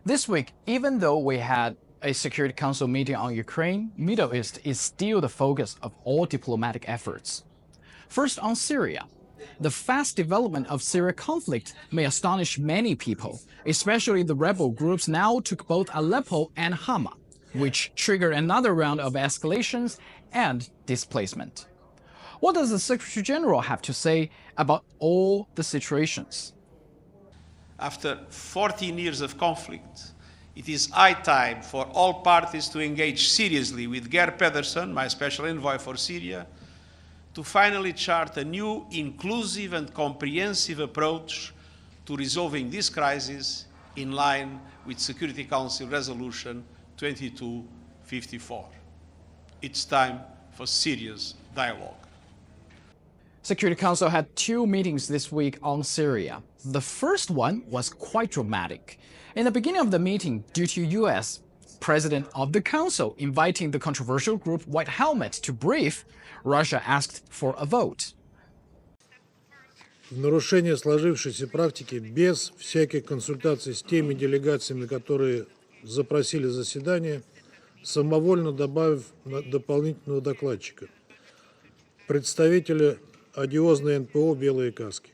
This week, even though we had a Security Council meeting on Ukraine, Middle East is still the focus of all diplomatic efforts. First, on Syria. The fast development of Syria conflict may astonish many people, especially the rebel groups now took both Aleppo and Hama, which triggered another round of escalations and displacement. What does the Secretary General have to say about all the situations? After 14 years of conflict, it is high time for all parties to engage seriously with Geir Pedersen, my special envoy for Syria, to finally chart a new, inclusive and comprehensive approach to resolving this crisis in line with Security Council Resolution 2254. It's time for serious dialogue. Security Council had two meetings this week on Syria. The first one was quite dramatic. In the beginning of the meeting, due to U.S. President of the Council inviting the controversial group White Helmets to brief, Russia asked for a vote. В нарушение сложившейся практики, без всяких консультаций с теми делегациями, которые запросили заседание, самовольно добавив дополнительного докладчика, представителя одиозной НПО «Белые каски».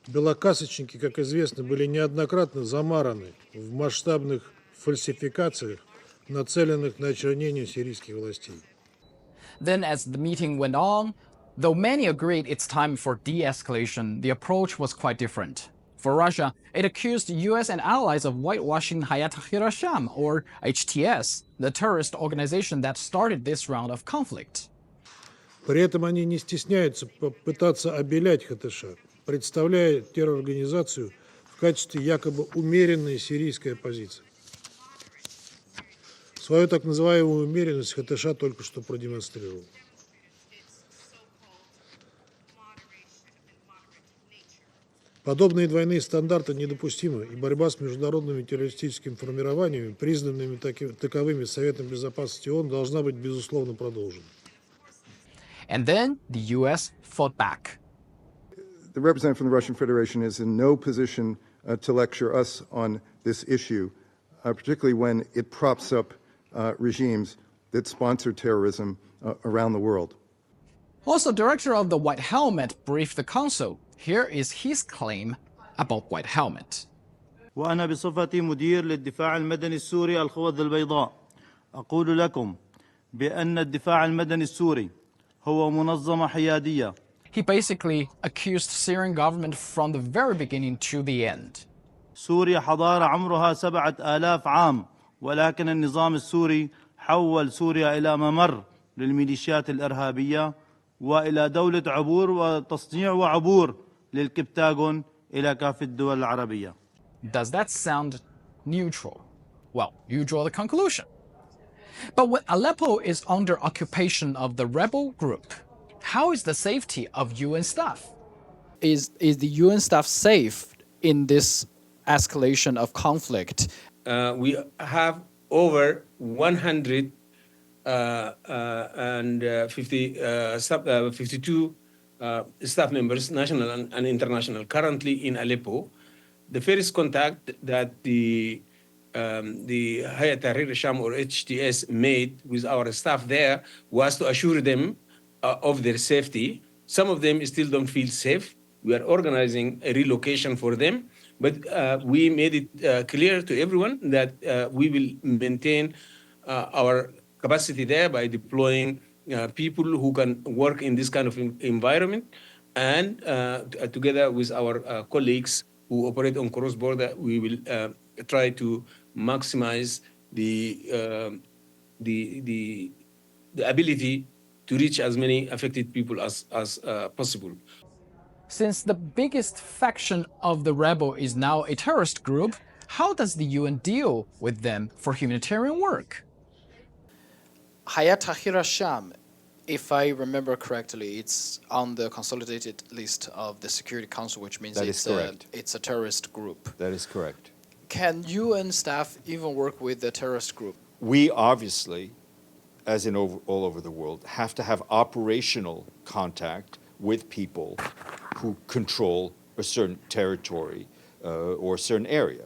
Белокасочники, как известно, были неоднократно замараны в масштабных фальсификациях, нацеленных на очернение сирийских властей. Then, as the meeting went on, though many agreed it's time for de-escalation, the approach was quite different. For Russia, it accused US and allies of whitewashing Hayat Tahrir al-Sham, or HTS, the terrorist organization that started this round of conflict. При этом они не стесняются попытаться обелять ХТШ, представляя терророрганизацию в качестве якобы умеренной сирийской оппозиции. Свою так называемую умеренность ХТШ только что продемонстрировал. Подобные двойные стандарты недопустимы, и борьба с международными террористическими формированиями, признанными таковыми Советом Безопасности ООН, должна быть безусловно продолжена. And then the US fought back. The representative from the Russian Federation is in no position to lecture us on this issue, particularly when it props up regimes that sponsor terrorism around the world. Also, director of the White Helmet briefed the council. Here is his claim about White Helmet. وأنا بصفتي مدير للدفاع المدني السوري الخوذ البيضاء أقول لكم بأن الدفاع المدني السوري هو منظمة حيادية. He basically accused Syrian government from the very beginning to the end. سوريا حضارة عمرها 7000 عام، ولكن النظام السوري حول سوريا إلى ممر للميليشيات الإرهابية وإلى دولة عبور وتصنيع وعبور للكبتاغون إلى كافة الدول العربية. Does that sound neutral? Well, you draw the conclusion. But when Aleppo is under occupation of the rebel group, how is the safety of UN staff? Is the UN staff safe in this escalation of conflict? We have over 52 staff members, national and international, currently in Aleppo. The first contact that the Hayat Tahrir al-Sham or HTS made with our staff there was to assure them of their safety. Some of them still don't feel safe. We are organizing a relocation for them, but we made it clear to everyone that we will maintain our capacity there by deploying people who can work in this kind of environment, and together with our colleagues who operate on cross-border, we will try to maximize the ability to reach as many affected people as possible. Since the biggest faction of the rebel is now a terrorist group, how does the UN deal with them for humanitarian work? Hayat Tahrir al-Sham, if I remember correctly, it's on the consolidated list of the Security Council, which means it's a terrorist group. That is correct. Can UN staff even work with the terrorist group? We obviously, as in all over the world, have to have operational contact with people who control a certain territory or a certain area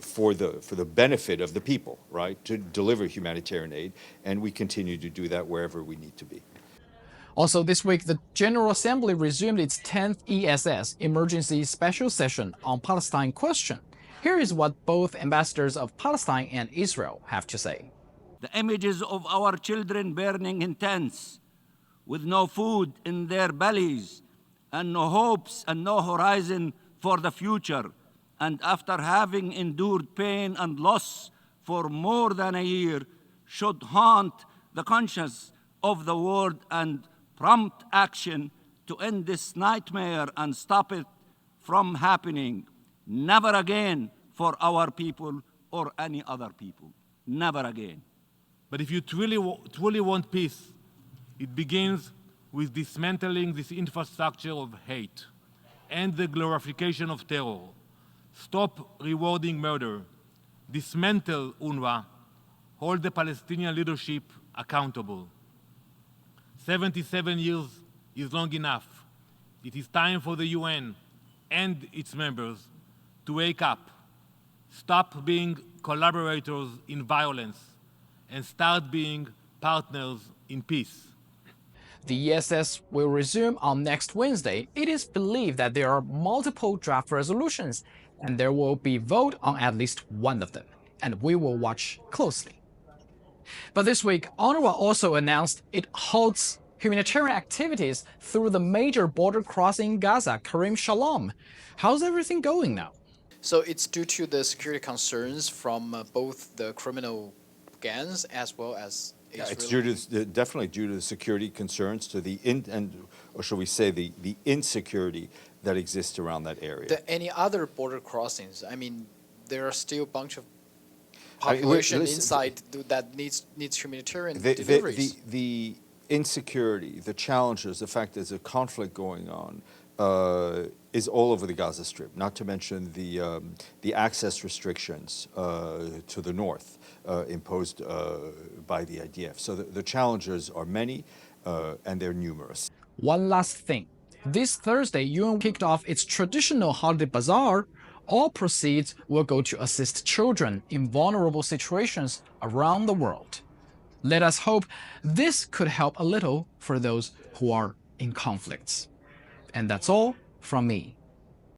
for the benefit of the people, right, to deliver humanitarian aid, and we continue to do that wherever we need to be. Also this week, the General Assembly resumed its 10th ESS Emergency Special Session on Palestine question. Here is what both ambassadors of Palestine and Israel have to say. The images of our children burning in tents with no food in their bellies and no hopes and no horizon for the future, and after having endured pain and loss for more than a year, should haunt the conscience of the world and prompt action to end this nightmare and stop it from happening. Never again for our people or any other people. Never again. But if you truly want peace, it begins with dismantling this infrastructure of hate and the glorification of terror. Stop rewarding murder. Dismantle UNRWA. Hold the Palestinian leadership accountable. 77 years is long enough. It is time for the UN and its members to wake up, stop being collaborators in violence, and start being partners in peace. The ESS will resume on next Wednesday. It is believed that there are multiple draft resolutions, and there will be vote on at least one of them, and we will watch closely. But this week, UNRWA also announced it halts humanitarian activities through the major border crossing in Gaza, Karim Shalom. How's everything going now? So it's due to the security concerns from both the criminal gangs as well as Israel. It's definitely due to the security concerns, to or shall we say the insecurity that exists around that area. Any other border crossings? I mean, there are still a bunch of population inside that needs humanitarian deliveries. The insecurity, the challenges, the fact there's a conflict going on is all over the Gaza Strip, not to mention the access restrictions to the north imposed by the IDF. So the challenges are many and they're numerous. One last thing. This Thursday, UN kicked off its traditional holiday bazaar. All proceeds will go to assist children in vulnerable situations around the world. Let us hope this could help a little for those who are in conflicts. And that's all from me.